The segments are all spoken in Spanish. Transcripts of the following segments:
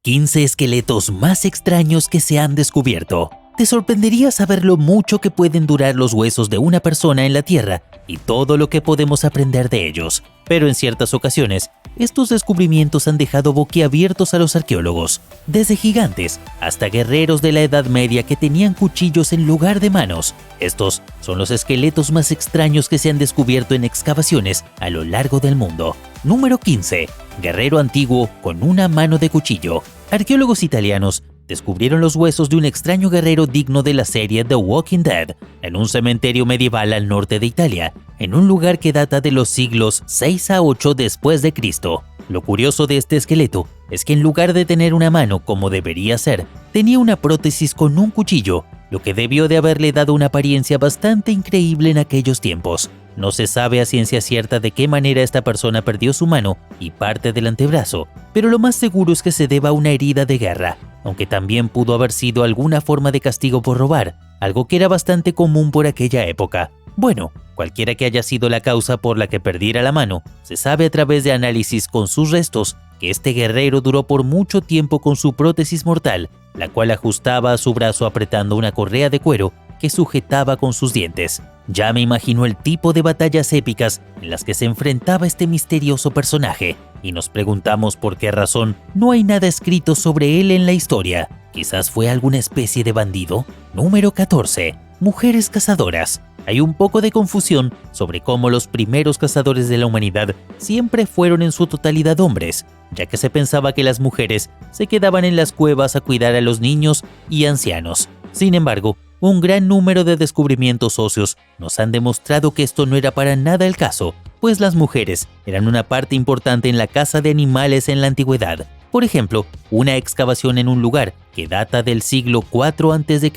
15 esqueletos más extraños que se han descubierto. Te sorprendería saber lo mucho que pueden durar los huesos de una persona en la Tierra y todo lo que podemos aprender de ellos. Pero en ciertas ocasiones, estos descubrimientos han dejado boquiabiertos a los arqueólogos, desde gigantes hasta guerreros de la Edad Media que tenían cuchillos en lugar de manos. Estos son los esqueletos más extraños que se han descubierto en excavaciones a lo largo del mundo. Número 15. Guerrero antiguo con una mano de cuchillo. Arqueólogos italianos descubrieron los huesos de un extraño guerrero digno de la serie The Walking Dead en un cementerio medieval al norte de Italia, en un lugar que data de los siglos 6 a 8 después de Cristo. Lo curioso de este esqueleto es que en lugar de tener una mano como debería ser, tenía una prótesis con un cuchillo, lo que debió de haberle dado una apariencia bastante increíble en aquellos tiempos. No se sabe a ciencia cierta de qué manera esta persona perdió su mano y parte del antebrazo, pero lo más seguro es que se deba a una herida de guerra, aunque también pudo haber sido alguna forma de castigo por robar, algo que era bastante común por aquella época. Bueno, cualquiera que haya sido la causa por la que perdiera la mano, se sabe a través de análisis con sus restos que este guerrero duró por mucho tiempo con su prótesis mortal, la cual ajustaba a su brazo apretando una correa de cuero que sujetaba con sus dientes. Ya me imagino el tipo de batallas épicas en las que se enfrentaba este misterioso personaje, y nos preguntamos por qué razón no hay nada escrito sobre él en la historia. ¿Quizás fue alguna especie de bandido? Número 14. Mujeres cazadoras. Hay un poco de confusión sobre cómo los primeros cazadores de la humanidad siempre fueron en su totalidad hombres, ya que se pensaba que las mujeres se quedaban en las cuevas a cuidar a los niños y ancianos. Sin embargo, un gran número de descubrimientos óseos nos han demostrado que esto no era para nada el caso, pues las mujeres eran una parte importante en la caza de animales en la antigüedad. Por ejemplo, una excavación en un lugar que data del siglo IV a.C.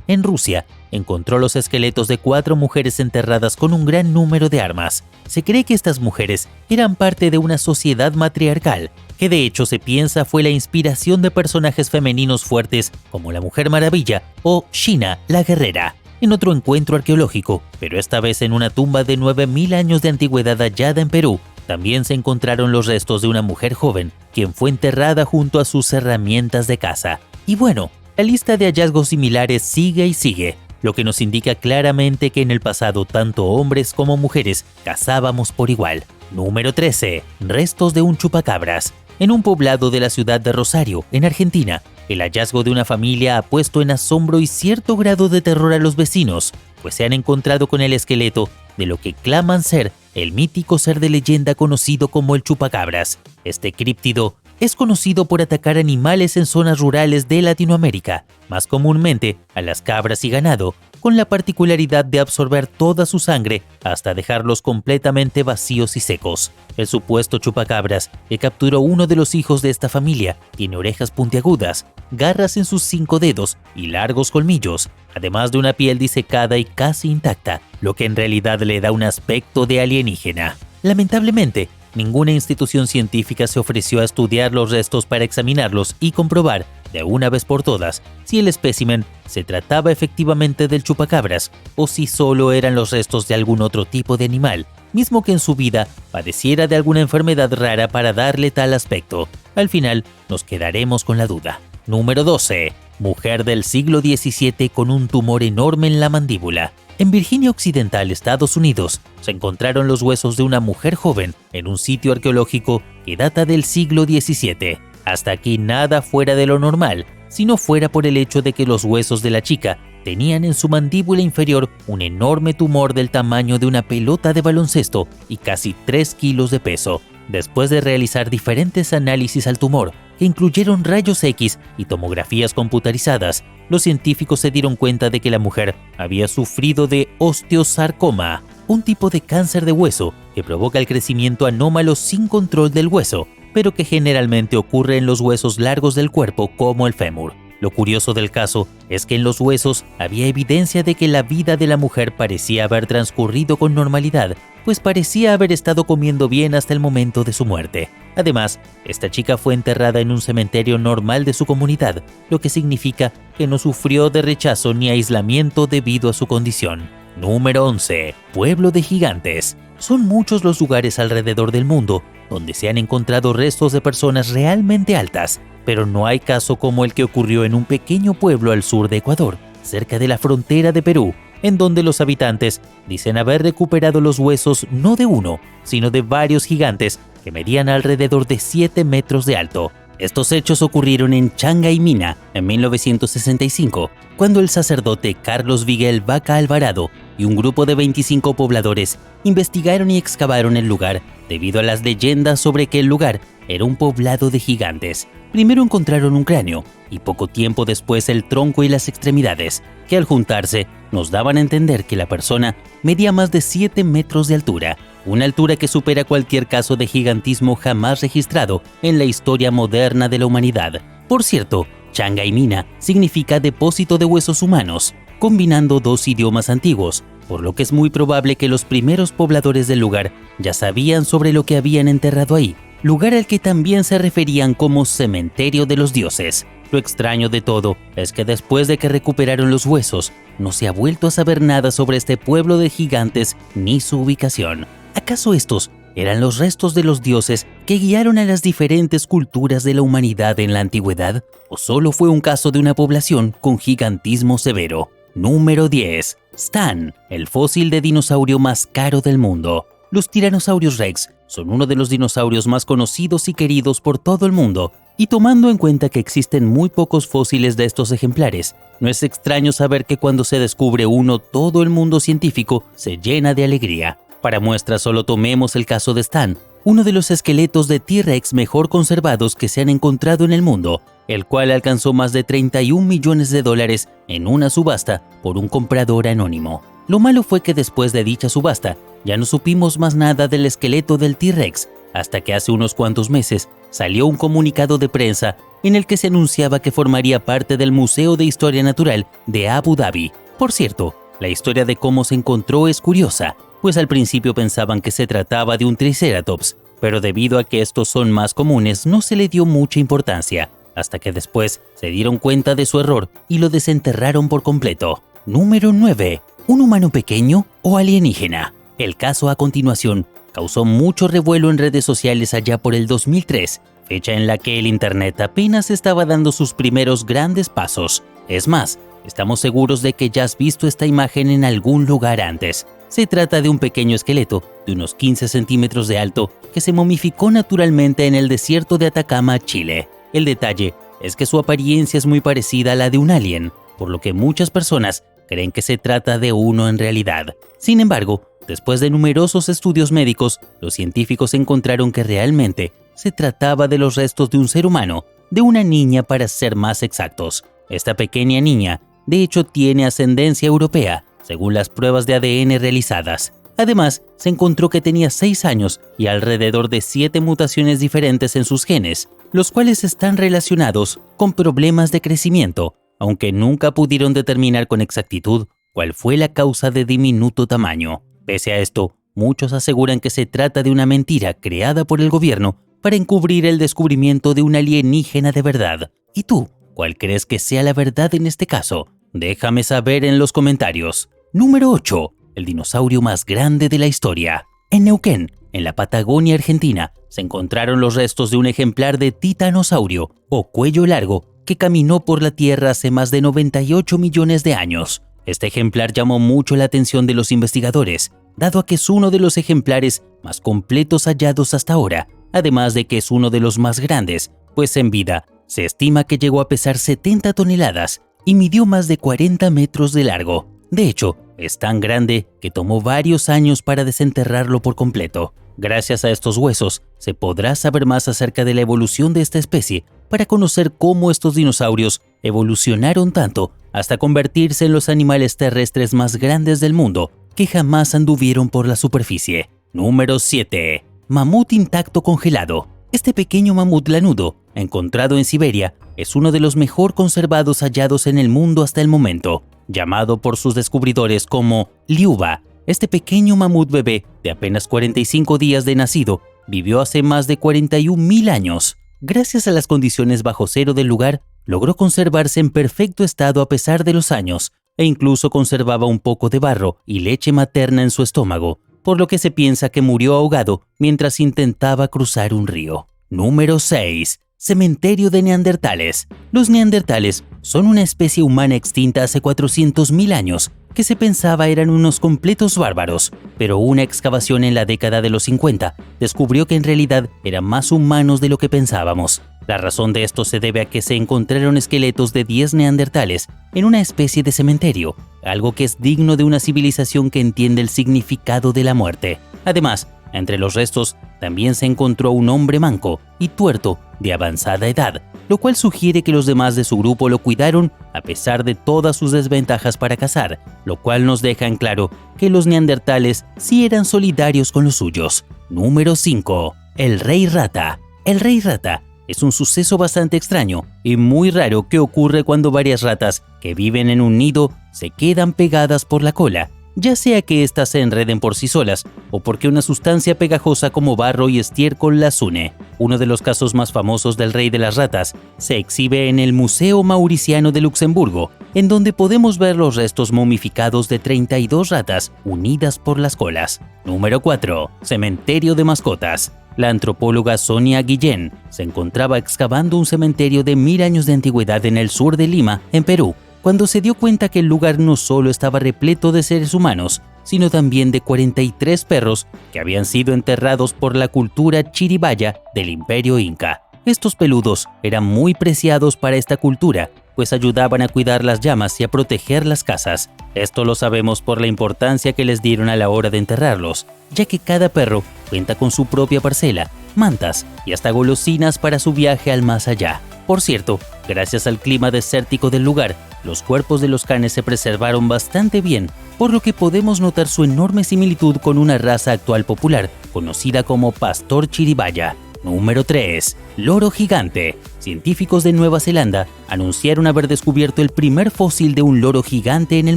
en Rusia encontró los esqueletos de 4 mujeres enterradas con un gran número de armas. Se cree que estas mujeres eran parte de una sociedad matriarcal, que de hecho se piensa fue la inspiración de personajes femeninos fuertes como la Mujer Maravilla o Sheena la Guerrera. En otro encuentro arqueológico, pero esta vez en una tumba de 9000 años de antigüedad hallada en Perú, también se encontraron los restos de una mujer joven, quien fue enterrada junto a sus herramientas de caza. Y bueno, la lista de hallazgos similares sigue y sigue, lo que nos indica claramente que en el pasado tanto hombres como mujeres cazábamos por igual. Número 13. Restos de un chupacabras. En un poblado de la ciudad de Rosario, en Argentina, el hallazgo de una familia ha puesto en asombro y cierto grado de terror a los vecinos, pues se han encontrado con el esqueleto de lo que claman ser el mítico ser de leyenda conocido como el chupacabras. Este críptido es conocido por atacar animales en zonas rurales de Latinoamérica, más comúnmente a las cabras y ganado, con la particularidad de absorber toda su sangre hasta dejarlos completamente vacíos y secos. El supuesto chupacabras, que capturó uno de los hijos de esta familia, tiene orejas puntiagudas, garras en sus 5 dedos y largos colmillos, además de una piel disecada y casi intacta, lo que en realidad le da un aspecto de alienígena. Lamentablemente, ninguna institución científica se ofreció a estudiar los restos para examinarlos y comprobar, de una vez por todas, si el espécimen se trataba efectivamente del chupacabras o si solo eran los restos de algún otro tipo de animal, mismo que en su vida padeciera de alguna enfermedad rara para darle tal aspecto. Al final, nos quedaremos con la duda. Número 12. Mujer del siglo XVII con un tumor enorme en la mandíbula. En Virginia Occidental, Estados Unidos, se encontraron los huesos de una mujer joven en un sitio arqueológico que data del siglo XVII. Hasta aquí nada fuera de lo normal, si no fuera por el hecho de que los huesos de la chica tenían en su mandíbula inferior un enorme tumor del tamaño de una pelota de baloncesto y casi 3 kilos de peso. Después de realizar diferentes análisis al tumor, que incluyeron rayos X y tomografías computarizadas, los científicos se dieron cuenta de que la mujer había sufrido de osteosarcoma, un tipo de cáncer de hueso que provoca el crecimiento anómalo sin control del hueso, pero que generalmente ocurre en los huesos largos del cuerpo como el fémur. Lo curioso del caso es que en los huesos había evidencia de que la vida de la mujer parecía haber transcurrido con normalidad, pues parecía haber estado comiendo bien hasta el momento de su muerte. Además, esta chica fue enterrada en un cementerio normal de su comunidad, lo que significa que no sufrió de rechazo ni aislamiento debido a su condición. Número 11. Pueblo de gigantes. Son muchos los lugares alrededor del mundo donde se han encontrado restos de personas realmente altas, pero no hay caso como el que ocurrió en un pequeño pueblo al sur de Ecuador, cerca de la frontera de Perú, en donde los habitantes dicen haber recuperado los huesos no de uno, sino de varios gigantes que medían alrededor de 7 metros de alto. Estos hechos ocurrieron en Changaimina en 1965, cuando el sacerdote Carlos Miguel Vaca Alvarado y un grupo de 25 pobladores investigaron y excavaron el lugar debido a las leyendas sobre que el lugar era un poblado de gigantes. Primero encontraron un cráneo y poco tiempo después el tronco y las extremidades, que al juntarse nos daban a entender que la persona medía más de 7 metros de altura, una altura que supera cualquier caso de gigantismo jamás registrado en la historia moderna de la humanidad. Por cierto, Changaimina significa depósito de huesos humanos, combinando dos idiomas antiguos, por lo que es muy probable que los primeros pobladores del lugar ya sabían sobre lo que habían enterrado ahí, lugar al que también se referían como cementerio de los dioses. Lo extraño de todo es que después de que recuperaron los huesos, no se ha vuelto a saber nada sobre este pueblo de gigantes ni su ubicación. ¿Acaso estos eran los restos de los dioses que guiaron a las diferentes culturas de la humanidad en la antigüedad? ¿O solo fue un caso de una población con gigantismo severo? Número 10. Stan, el fósil de dinosaurio más caro del mundo. Los tiranosaurios rex son uno de los dinosaurios más conocidos y queridos por todo el mundo, y tomando en cuenta que existen muy pocos fósiles de estos ejemplares, no es extraño saber que cuando se descubre uno, todo el mundo científico se llena de alegría. Para muestra solo tomemos el caso de Stan, uno de los esqueletos de T-Rex mejor conservados que se han encontrado en el mundo, el cual alcanzó más de 31 millones de dólares en una subasta por un comprador anónimo. Lo malo fue que después de dicha subasta, ya no supimos más nada del esqueleto del T-Rex, hasta que hace unos cuantos meses salió un comunicado de prensa en el que se anunciaba que formaría parte del Museo de Historia Natural de Abu Dhabi. Por cierto, la historia de cómo se encontró es curiosa, pues al principio pensaban que se trataba de un Triceratops, pero debido a que estos son más comunes no se le dio mucha importancia, hasta que después se dieron cuenta de su error y lo desenterraron por completo. Número 9. ¿Un humano pequeño o alienígena? El caso a continuación causó mucho revuelo en redes sociales allá por el 2003, fecha en la que el Internet apenas estaba dando sus primeros grandes pasos. Es más, estamos seguros de que ya has visto esta imagen en algún lugar antes. Se trata de un pequeño esqueleto de unos 15 centímetros de alto que se momificó naturalmente en el desierto de Atacama, Chile. El detalle es que su apariencia es muy parecida a la de un alien, por lo que muchas personas creen que se trata de uno en realidad. Sin embargo, después de numerosos estudios médicos, los científicos encontraron que realmente se trataba de los restos de un ser humano, de una niña para ser más exactos. Esta pequeña niña, de hecho, tiene ascendencia europea, según las pruebas de ADN realizadas. Además, se encontró que tenía 6 años y alrededor de 7 mutaciones diferentes en sus genes, los cuales están relacionados con problemas de crecimiento, aunque nunca pudieron determinar con exactitud cuál fue la causa de diminuto tamaño. Pese a esto, muchos aseguran que se trata de una mentira creada por el gobierno para encubrir el descubrimiento de un alienígena de verdad. ¿Y tú, cuál crees que sea la verdad en este caso? Déjame saber en los comentarios. Número 8. El dinosaurio más grande de la historia. En Neuquén, en la Patagonia Argentina, se encontraron los restos de un ejemplar de titanosaurio o cuello largo que caminó por la Tierra hace más de 98 millones de años. Este ejemplar llamó mucho la atención de los investigadores, dado a que es uno de los ejemplares más completos hallados hasta ahora, además de que es uno de los más grandes, pues en vida se estima que llegó a pesar 70 toneladas y midió más de 40 metros de largo. De hecho, es tan grande que tomó varios años para desenterrarlo por completo. Gracias a estos huesos, se podrá saber más acerca de la evolución de esta especie para conocer cómo estos dinosaurios evolucionaron tanto hasta convertirse en los animales terrestres más grandes del mundo que jamás anduvieron por la superficie. Número 7. Mamut intacto congelado. Este pequeño mamut lanudo, encontrado en Siberia, es uno de los mejor conservados hallados en el mundo hasta el momento. Llamado por sus descubridores como Liuba, este pequeño mamut bebé de apenas 45 días de nacido vivió hace más de 41.000 años. Gracias a las condiciones bajo cero del lugar, logró conservarse en perfecto estado a pesar de los años, e incluso conservaba un poco de barro y leche materna en su estómago, por lo que se piensa que murió ahogado mientras intentaba cruzar un río. Número 6. Cementerio de Neandertales. Los neandertales son una especie humana extinta hace 400.000 años que se pensaba eran unos completos bárbaros, pero una excavación en la década de los 50 descubrió que en realidad eran más humanos de lo que pensábamos. La razón de esto se debe a que se encontraron esqueletos de 10 neandertales en una especie de cementerio, algo que es digno de una civilización que entiende el significado de la muerte. Además, entre los restos también se encontró un hombre manco y tuerto de avanzada edad, lo cual sugiere que los demás de su grupo lo cuidaron a pesar de todas sus desventajas para cazar, lo cual nos deja en claro que los neandertales sí eran solidarios con los suyos. Número 5. El rey rata. El rey rata es un suceso bastante extraño y muy raro que ocurre cuando varias ratas que viven en un nido se quedan pegadas por la cola, ya sea que éstas se enreden por sí solas o porque una sustancia pegajosa como barro y estiércol las une. Uno de los casos más famosos del rey de las ratas se exhibe en el Museo Mauriciano de Luxemburgo, en donde podemos ver los restos momificados de 32 ratas unidas por las colas. Número 4. Cementerio de mascotas. La antropóloga Sonia Guillén se encontraba excavando un cementerio de 1000 años de antigüedad en el sur de Lima, en Perú, cuando se dio cuenta que el lugar no solo estaba repleto de seres humanos, sino también de 43 perros que habían sido enterrados por la cultura chiribaya del Imperio Inca. Estos peludos eran muy preciados para esta cultura, pues ayudaban a cuidar las llamas y a proteger las casas. Esto lo sabemos por la importancia que les dieron a la hora de enterrarlos, ya que cada perro cuenta con su propia parcela, mantas y hasta golosinas para su viaje al más allá. Por cierto, gracias al clima desértico del lugar, los cuerpos de los canes se preservaron bastante bien, por lo que podemos notar su enorme similitud con una raza actual popular, conocida como pastor chiribaya. Número 3. Loro gigante. Científicos de Nueva Zelanda anunciaron haber descubierto el primer fósil de un loro gigante en el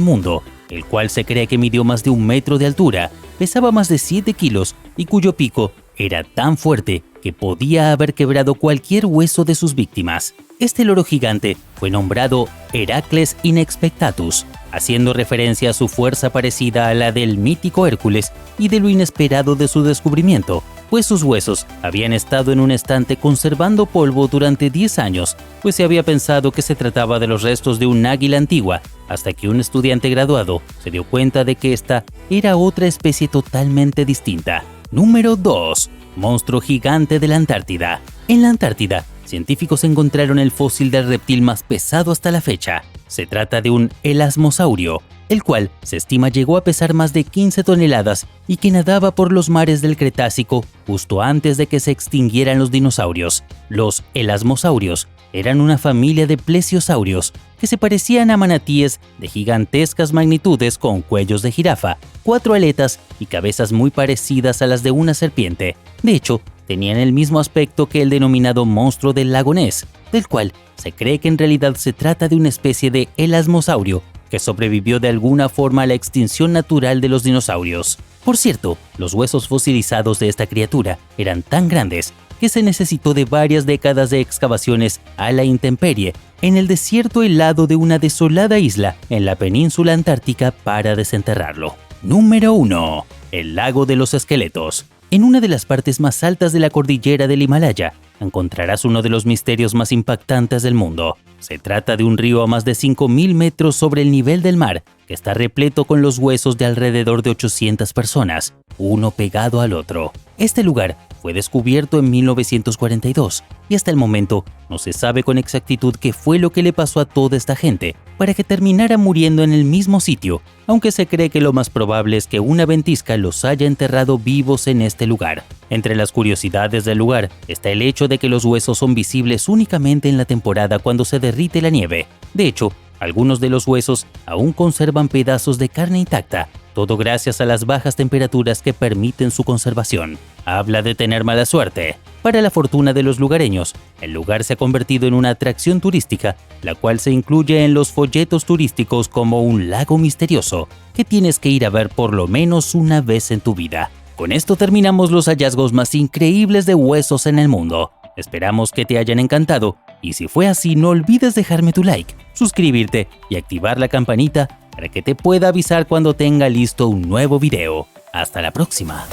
mundo, el cual se cree que midió más de 1 metro de altura, pesaba más de 7 kilos y cuyo pico era tan fuerte que podía haber quebrado cualquier hueso de sus víctimas. Este loro gigante fue nombrado Heracles inexpectatus, haciendo referencia a su fuerza parecida a la del mítico Hércules y de lo inesperado de su descubrimiento, pues sus huesos habían estado en un estante conservando polvo durante 10 años, pues se había pensado que se trataba de los restos de un águila antigua, hasta que un estudiante graduado se dio cuenta de que esta era otra especie totalmente distinta. Número 2. Monstruo gigante de la Antártida. En la Antártida, científicos encontraron el fósil del reptil más pesado hasta la fecha. Se trata de un elasmosaurio, el cual se estima llegó a pesar más de 15 toneladas y que nadaba por los mares del Cretácico justo antes de que se extinguieran los dinosaurios. Los elasmosaurios eran una familia de plesiosaurios que se parecían a manatíes de gigantescas magnitudes con cuellos de jirafa, 4 aletas y cabezas muy parecidas a las de una serpiente. De hecho, tenían el mismo aspecto que el denominado monstruo del lago Ness, del cual se cree que en realidad se trata de una especie de elasmosaurio que sobrevivió de alguna forma a la extinción natural de los dinosaurios. Por cierto, los huesos fosilizados de esta criatura eran tan grandes que se necesitó de varias décadas de excavaciones a la intemperie en el desierto helado de una desolada isla en la península antártica para desenterrarlo. Número 1. El lago de los esqueletos. En una de las partes más altas de la cordillera del Himalaya, encontrarás uno de los misterios más impactantes del mundo. Se trata de un río a más de 5.000 metros sobre el nivel del mar, que está repleto con los huesos de alrededor de 800 personas, uno pegado al otro. Este lugar fue descubierto en 1942 y hasta el momento no se sabe con exactitud qué fue lo que le pasó a toda esta gente para que terminara muriendo en el mismo sitio, aunque se cree que lo más probable es que una ventisca los haya enterrado vivos en este lugar. Entre las curiosidades del lugar está el hecho de que los huesos son visibles únicamente en la temporada cuando se derrite la nieve. De hecho, algunos de los huesos aún conservan pedazos de carne intacta, todo gracias a las bajas temperaturas que permiten su conservación. Habla de tener mala suerte. Para la fortuna de los lugareños, el lugar se ha convertido en una atracción turística, la cual se incluye en los folletos turísticos como un lago misterioso, que tienes que ir a ver por lo menos una vez en tu vida. Con esto terminamos los hallazgos más increíbles de huesos en el mundo. Esperamos que te hayan encantado y si fue así no olvides dejarme tu like, suscribirte y activar la campanita para que te pueda avisar cuando tenga listo un nuevo video. Hasta la próxima.